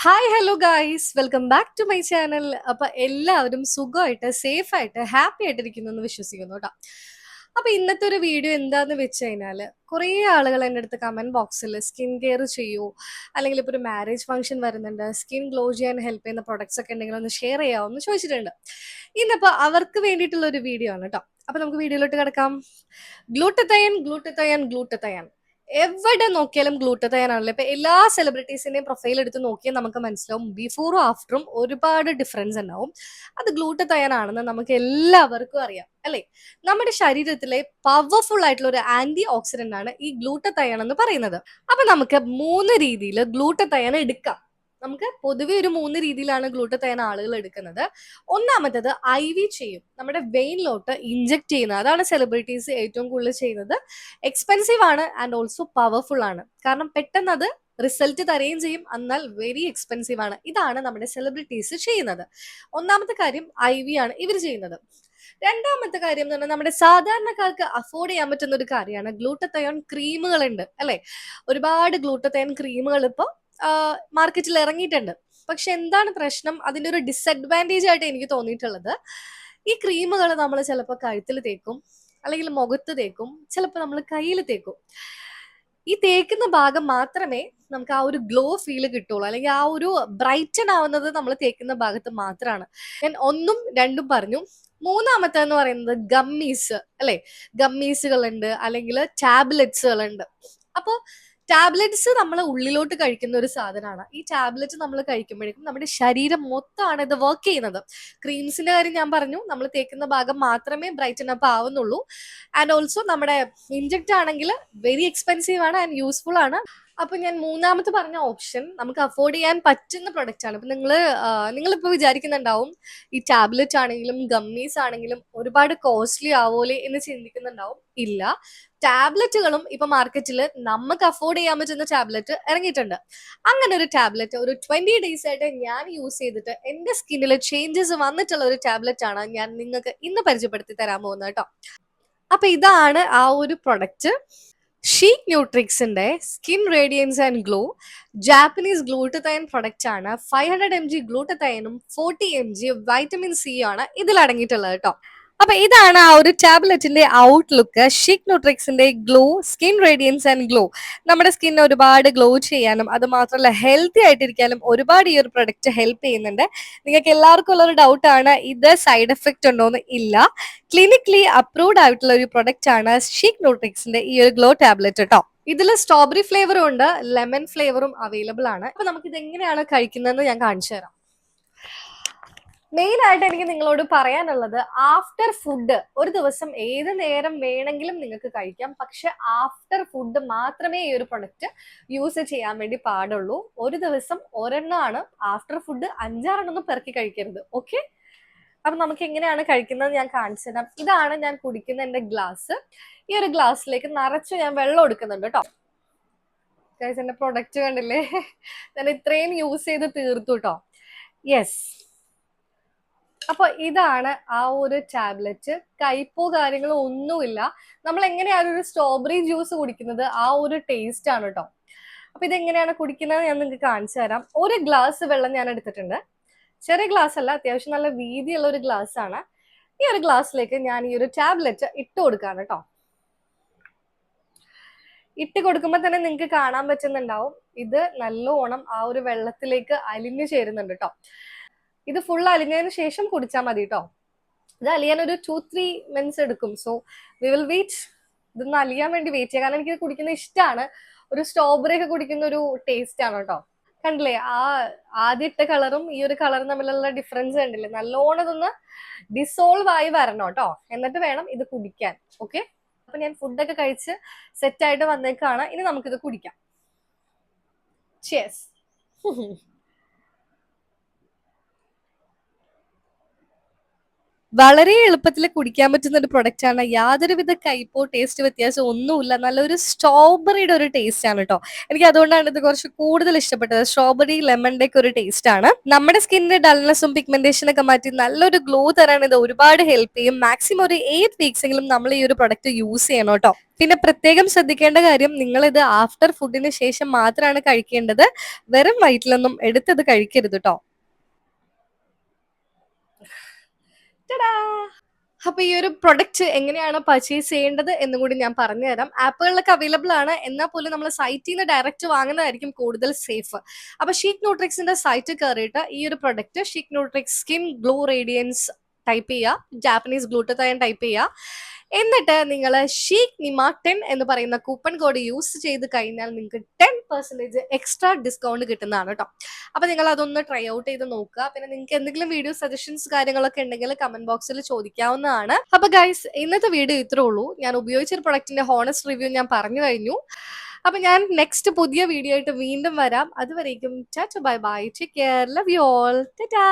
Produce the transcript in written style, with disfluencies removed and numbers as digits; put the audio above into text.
Hi hello guys welcome back to my channel. അപ്പൊ എല്ലാവരും സുഖമായിട്ട് സേഫ് ആയിട്ട് ഹാപ്പി ആയിട്ടിരിക്കുന്നു എന്ന് വിശ്വസിക്കുന്നു കേട്ടോ. അപ്പൊ ഇന്നത്തെ ഒരു വീഡിയോ എന്താന്ന് വെച്ച് കഴിഞ്ഞാല് കുറേ ആളുകൾ എൻ്റെ അടുത്ത് കമന്റ് ബോക്സിൽ സ്കിൻ കെയർ ചെയ്യൂ, അല്ലെങ്കിൽ ഇപ്പൊ ഒരു മാരേജ് ഫംഗ്ഷൻ വരുന്നുണ്ട്, സ്കിൻ ഗ്ലോ ചെയ്യാൻ ഹെൽപ്പ് ചെയ്യുന്ന പ്രൊഡക്ട്സ് ഒക്കെ ഉണ്ടെങ്കിൽ ഒന്ന് ഷെയർ ചെയ്യാമോ എന്ന് ചോദിച്ചിട്ടുണ്ട്. ഇന്നിപ്പോ അവർക്ക് വേണ്ടിയിട്ടുള്ള ഒരു വീഡിയോ ആണ് കേട്ടോ. അപ്പൊ നമുക്ക് വീഡിയോയിലോട്ട് കിടക്കാം. ഗ്ലൂട്ടത്തയൻ ഗ്ലൂട്ടത്തയൻ ഗ്ലൂട്ടത്തയൻ എവിടെ നോക്കിയാലും ഗ്ലൂട്ടത്തയൻ ആണല്ലോ. ഇപ്പൊ എല്ലാ സെലിബ്രിറ്റീസിന്റെയും പ്രൊഫൈൽ എടുത്ത് നോക്കിയാൽ നമുക്ക് മനസ്സിലാവും ബിഫോറും ആഫ്റ്ററും ഒരുപാട് ഡിഫറൻസ് ഉണ്ടാവും. അത് ഗ്ലൂട്ടത്തയൻ ആണെന്ന് നമുക്ക് എല്ലാവർക്കും അറിയാം അല്ലെ. നമ്മുടെ ശരീരത്തിലെ പവർഫുൾ ആയിട്ടുള്ള ഒരു ആന്റി ഓക്സിഡന്റ് ആണ് ഈ ഗ്ലൂട്ടത്തയൻ എന്ന് പറയുന്നത്. അപ്പൊ നമുക്ക് മൂന്ന് രീതിയിൽ ഗ്ലൂട്ടത്തയൻ എടുക്കാം. നമുക്ക് പൊതുവെ ഒരു മൂന്ന് രീതിയിലാണ് ഗ്ലൂട്ടത്തയൻ ആളുകൾ എടുക്കുന്നത്. ഒന്നാമത്തത് IV ചെയ്യും, നമ്മുടെ വെയിനിലോട്ട് ഇഞ്ചെക്ട് ചെയ്യുന്നത്. അതാണ് സെലിബ്രിറ്റീസ് ഏറ്റവും കൂടുതൽ ചെയ്യുന്നത്. എക്സ്പെൻസീവ് ആണ് ആൻഡ് ഓൾസോ പവർഫുൾ ആണ്. കാരണം പെട്ടെന്ന് അത് റിസൾട്ട് തരുകയും ചെയ്യും, എന്നാൽ വെരി എക്സ്പെൻസീവ് ആണ്. ഇതാണ് നമ്മുടെ സെലിബ്രിറ്റീസ് ചെയ്യുന്നത്. ഒന്നാമത്തെ കാര്യം IV ആണ് ഇവർ ചെയ്യുന്നത്. രണ്ടാമത്തെ കാര്യം എന്ന് പറഞ്ഞാൽ നമ്മുടെ സാധാരണക്കാർക്ക് അഫോർഡ് ചെയ്യാൻ പറ്റുന്ന ഒരു കാര്യമാണ് ഗ്ലൂട്ടത്തയോൺ ക്രീമുകൾ ഉണ്ട് അല്ലെ. ഒരുപാട് ഗ്ലൂട്ടത്തയോൺ ക്രീമുകൾ ഇപ്പോൾ മാർക്കറ്റിൽ ഇറങ്ങിയിട്ടുണ്ട്. പക്ഷെ എന്താണ് പ്രശ്നം, അതിന്റെ ഒരു ഡിസഡ്വാൻറ്റേജ് ആയിട്ട് എനിക്ക് തോന്നിയിട്ടുള്ളത്, ഈ ക്രീമുകൾ നമ്മൾ ചിലപ്പോൾ കഴുത്തിൽ തേക്കും, അല്ലെങ്കിൽ മുഖത്ത് തേക്കും, ചിലപ്പോൾ നമ്മൾ കയ്യിൽ തേക്കും. ഈ തേക്കുന്ന ഭാഗം മാത്രമേ നമുക്ക് ആ ഒരു ഗ്ലോ ഫീൽ കിട്ടുള്ളൂ, അല്ലെങ്കിൽ ആ ഒരു ബ്രൈറ്റൻ ആവുന്നത് നമ്മൾ തേക്കുന്ന ഭാഗത്ത് മാത്രമാണ്. ഞാൻ ഒന്നും രണ്ടും പറഞ്ഞു. മൂന്നാമത്തെ എന്ന് പറയുന്നത് ഗമ്മീസ് അല്ലെ. ഗമ്മീസുകളുണ്ട്, അല്ലെങ്കിൽ ടാബ്ലറ്റ്സുകളുണ്ട്. അപ്പോൾ ടാബ്ലറ്റ്സ് നമ്മൾ ഉള്ളിലോട്ട് കഴിക്കുന്ന ഒരു സാധനമാണ്. ഈ ടാബ്ലറ്റ് നമ്മൾ കഴിക്കുമ്പോഴേക്കും നമ്മുടെ ശരീരം മൊത്തമാണ് ഇത് വർക്ക് ചെയ്യുന്നത്. ക്രീംസിന്റെ കാര്യം ഞാൻ പറഞ്ഞു, നമ്മൾ തേക്കുന്ന ഭാഗം മാത്രമേ ബ്രൈറ്റൻ അപ്പ് ആവുന്നുള്ളൂ. ആൻഡ് ഓൾസോ നമ്മുടെ ഇൻജെക്ട് ആണെങ്കിൽ വെരി എക്സ്പെൻസീവ് ആണ് ആൻഡ് യൂസ്ഫുൾ ആണ്. അപ്പൊ ഞാൻ മൂന്നാമത്തെ പറഞ്ഞ ഓപ്ഷൻ നമുക്ക് അഫോർഡ് ചെയ്യാൻ പറ്റുന്ന പ്രൊഡക്റ്റ് ആണ്. ഇപ്പൊ നിങ്ങളിപ്പോ വിചാരിക്കുന്നുണ്ടാവും ഈ ടാബ്ലറ്റ് ആണെങ്കിലും ഗമ്മീസ് ആണെങ്കിലും ഒരുപാട് കോസ്റ്റ്ലി ആവോലെ എന്ന് ചിന്തിക്കുന്നുണ്ടാവും. ഇല്ല, ടാബ്ലറ്റുകളും ഇപ്പൊ മാർക്കറ്റിൽ നമുക്ക് അഫോർഡ് ചെയ്യാൻ പറ്റുന്ന ടാബ്ലറ്റ് ഇറങ്ങിയിട്ടുണ്ട്. അങ്ങനെ ഒരു ടാബ്ലറ്റ് ഒരു 20 ഡേയ്സ് ആയിട്ട് ഞാൻ യൂസ് ചെയ്തിട്ട് എന്റെ സ്കിന്നിൽ ചേഞ്ചസ് വന്നിട്ടുള്ള ഒരു ടാബ്ലറ്റ് ആണ് ഞാൻ നിങ്ങൾക്ക് ഇന്ന് പരിചയപ്പെടുത്തി തരാൻ പോകുന്നത് കേട്ടോ. അപ്പൊ ഇതാണ് ആ ഒരു പ്രൊഡക്റ്റ്. ഷീക്ക് ന്യൂട്രിക്സിന്റെ skin radiance and glow Japanese glutathione product ആണ്. 500 mg ഗ്ലൂട്ടത്തൈനും 40 mg വൈറ്റമിൻ സി ആണ് ഇതിൽ അടങ്ങിയിട്ടുള്ളത് കേട്ടോ. അപ്പൊ ഇതാണ് ആ ഒരു ടാബ്ലറ്റിന്റെ ഔട്ട്ലുക്ക്. ഷീക്ക് ന്യൂട്രിക്സിന്റെ glow skin radiance and glow നമ്മുടെ സ്കിൻ ഒരുപാട് ഗ്ലോ ചെയ്യാനും അത് മാത്രമല്ല ഹെൽത്തി ആയിട്ടിരിക്കാനും ഒരുപാട് ഈ ഒരു പ്രൊഡക്റ്റ് ഹെൽപ്പ് ചെയ്യുന്നുണ്ട്. നിങ്ങൾക്ക് എല്ലാവർക്കും ഉള്ള ഒരു ഡൗട്ടാണ്, ഇത് സൈഡ് എഫക്റ്റ് ഉണ്ടോന്ന്. ഇല്ല, ക്ലിനിക്കലി അപ്രൂവ്ഡ് ആയിട്ടുള്ള ഒരു പ്രൊഡക്റ്റ് ആണ് ഷീക്ക് ന്യൂട്രിക്സിന്റെ ഈ ഒരു ഗ്ലോ ടാബ്ലറ്റ് കേട്ടോ. ഇതിൽ സ്ട്രോബെറി ഫ്ലേവറും ഉണ്ട്, ലെമൺ ഫ്ലേവറും അവൈലബിൾ ആണ്. അപ്പൊ നമുക്ക് ഇത് എങ്ങനെയാണ് കഴിക്കുന്നതെന്ന് ഞാൻ കാണിച്ചു തരാം. മെയിൻ ആയിട്ട് എനിക്ക് നിങ്ങളോട് പറയാനുള്ളത്, ആഫ്റ്റർ ഫുഡ് ഒരു ദിവസം ഏത് നേരം വേണമെങ്കിലും നിങ്ങൾക്ക് കഴിക്കാം. പക്ഷെ ആഫ്റ്റർ ഫുഡ് മാത്രമേ ഈ ഒരു പ്രൊഡക്റ്റ് യൂസ് ചെയ്യാൻ വേണ്ടി പാടുള്ളൂ. ഒരു ദിവസം ഒരെണ്ണമാണ്, ആഫ്റ്റർ ഫുഡ് 5-6 പെറുക്കി കഴിക്കരുത്. ഓക്കെ, അപ്പൊ നമുക്ക് എങ്ങനെയാണ് കഴിക്കുന്നത് ഞാൻ കാണിച്ചു തരാം. ഇതാണ് ഞാൻ കുടിക്കുന്ന എന്റെ ഗ്ലാസ്. ഈ ഒരു ഗ്ലാസ്സിലേക്ക് നിറച്ച് ഞാൻ വെള്ളം എടുക്കുന്നുണ്ട് കേട്ടോ. എന്റെ പ്രൊഡക്റ്റ് കണ്ടില്ലേ, ഞാൻ ഇത്രയും യൂസ് ചെയ്ത് തീർത്തു കേട്ടോ. യെസ്, അപ്പൊ ഇതാണ് ആ ഒരു ടാബ്ലറ്റ്. കയ്പോ കാര്യങ്ങളോ ഒന്നുമില്ല. നമ്മൾ എങ്ങനെയാണ് ഒരു സ്ട്രോബെറി ജ്യൂസ് കുടിക്കുന്നത് ആ ഒരു ടേസ്റ്റ് ആണ് കേട്ടോ. അപ്പൊ ഇതെങ്ങനെയാണ് കുടിക്കുന്നത് ഞാൻ നിങ്ങൾക്ക് കാണിച്ചു തരാം. ഒരു ഗ്ലാസ് വെള്ളം ഞാൻ എടുത്തിട്ടുണ്ട്. ചെറിയ ഗ്ലാസ് അല്ല, അത്യാവശ്യം നല്ല വീതിയുള്ള ഒരു ഗ്ലാസ് ആണ്. ഈ ഒരു ഗ്ലാസ്സിലേക്ക് ഞാൻ ഈ ഒരു ടാബ്ലറ്റ് ഇട്ട് കൊടുക്കാണ് കേട്ടോ. ഇട്ട് കൊടുക്കുമ്പോൾ തന്നെ നിങ്ങൾക്ക് കാണാൻ പറ്റുന്നുണ്ടാവും, ഇത് നല്ലോണം ആ ഒരു വെള്ളത്തിലേക്ക് അലിഞ്ഞു ചേരുന്നുണ്ട് കേട്ടോ. ഇത് ഫുൾ അലിഞ്ഞതിന് ശേഷം കുടിച്ചാൽ മതി കേട്ടോ. ഇത് അലിയാൻ ഒരു 2-3 മിനിറ്റ്സ് എടുക്കും. So we will wait. ഇതൊന്ന് അലിയാൻ വേണ്ടി വെയിറ്റ് ചെയ്യാം, കാരണം എനിക്ക് കുടിക്കുന്നത് ഇഷ്ടമാണ്. ഒരു സ്ട്രോബെറി ഒക്കെ കുടിക്കുന്ന ഒരു ടേസ്റ്റ് ആണ് കേട്ടോ. കണ്ടില്ലേ, ആ ആദ്യത്തെ കളറും ഈ ഒരു കളറും തമ്മിലുള്ള ഡിഫറൻസ് കണ്ടില്ലേ. നല്ലോണം ഇതൊന്ന് ഡിസോൾവ് ആയി വരണം കേട്ടോ, എന്നിട്ട് വേണം ഇത് കുടിക്കാൻ. ഓക്കെ, അപ്പൊ ഞാൻ ഫുഡൊക്കെ കഴിച്ച് സെറ്റ് ആയിട്ട് വന്നേക്കാണ്. ഇനി നമുക്കിത് കുടിക്കാം. ചിയേഴ്സ്. വളരെ എളുപ്പത്തിൽ കുടിക്കാൻ പറ്റുന്ന ഒരു പ്രൊഡക്റ്റ് ആണ്. യാതൊരുവിധ കയ്പോ ടേസ്റ്റ് വ്യത്യാസം ഒന്നുമില്ല. നല്ലൊരു സ്ട്രോബെറിയുടെ ഒരു ടേസ്റ്റ് ആണ് കേട്ടോ. എനിക്ക് അതുകൊണ്ടാണ് ഇത് കുറച്ച് കൂടുതൽ ഇഷ്ടപ്പെട്ടത്. സ്ട്രോബെറി ലെമണിന്റെ ഒക്കെ ഒരു ടേസ്റ്റ് ആണ്. നമ്മുടെ സ്കിന്നിന്റെ ഡൾനെസ്സും പിഗ്മെന്റേഷൻ ഒക്കെ മാറ്റി നല്ലൊരു ഗ്ലോ തരാൻ ഇത് ഒരുപാട് ഹെൽപ്പ് ചെയ്യും. മാക്സിമം ഒരു 8 വീക്സ് എങ്കിലും നമ്മൾ ഈ ഒരു പ്രൊഡക്റ്റ് യൂസ് ചെയ്യണം കേട്ടോ. പിന്നെ പ്രത്യേകം ശ്രദ്ധിക്കേണ്ട കാര്യം, നിങ്ങൾ ഇത് ആഫ്റ്റർ ഫുഡിന് ശേഷം മാത്രമാണ് കഴിക്കേണ്ടത്. വെറും വയറ്റിലൊന്നും എടുത്തത് കഴിക്കരുത് കേട്ടോ. അപ്പൊ ഈ ഒരു പ്രൊഡക്റ്റ് എങ്ങനെയാണ് പർച്ചേസ് ചെയ്യേണ്ടത് എന്നും കൂടി ഞാൻ പറഞ്ഞുതരാം. ആപ്പുകളിലൊക്കെ അവൈലബിൾ ആണ്. എന്നാൽ പോലും നമ്മൾ സൈറ്റിൽ നിന്ന് ഡയറക്റ്റ് വാങ്ങുന്നതായിരിക്കും കൂടുതൽ സേഫ്. അപ്പൊ ഷീക്ക് ന്യൂട്രിക്സിന്റെ സൈറ്റ് കയറിയിട്ട് ഈ ഒരു പ്രൊഡക്റ്റ് ഷീക്ക് ന്യൂട്രിക്സ് സ്കിൻ ഗ്ലോ റേഡിയൻസ് ടൈപ്പ് ചെയ്യുക, ജാപ്പനീസ് ഗ്ലൂട്ടത്തയൻ ടൈപ്പ് ചെയ്യുക. എന്നിട്ട് നിങ്ങൾ ഷീക്ക് നിമ 10 എന്ന് പറയുന്ന കൂപ്പൺ കോഡ് യൂസ് ചെയ്ത് കഴിഞ്ഞാൽ നിങ്ങൾക്ക് 10% എക്സ്ട്രാ ഡിസ്കൗണ്ട് കിട്ടുന്നതാണ് കേട്ടോ. അപ്പൊ നിങ്ങൾ അതൊന്ന് ട്രൈ ഔട്ട് ചെയ്ത് നോക്കുക. പിന്നെ നിങ്ങൾക്ക് എന്തെങ്കിലും വീഡിയോ സജഷൻസ് കാര്യങ്ങളൊക്കെ ഉണ്ടെങ്കിൽ കമന്റ് ബോക്സിൽ ചോദിക്കാവുന്നതാണ്. അപ്പൊ ഗൈസ്, ഇന്നത്തെ വീഡിയോ ഇത്രേ ഉള്ളൂ. ഞാൻ ഉപയോഗിച്ചൊരു പ്രൊഡക്റ്റിന്റെ ഹോണസ്റ്റ് റിവ്യൂ ഞാൻ പറഞ്ഞു കഴിഞ്ഞു. അപ്പൊ ഞാൻ നെക്സ്റ്റ് പുതിയ വീഡിയോ ആയിട്ട് വീണ്ടും വരാം. അതുവരേക്കും Tata bye bye, take care, love you all, Tata.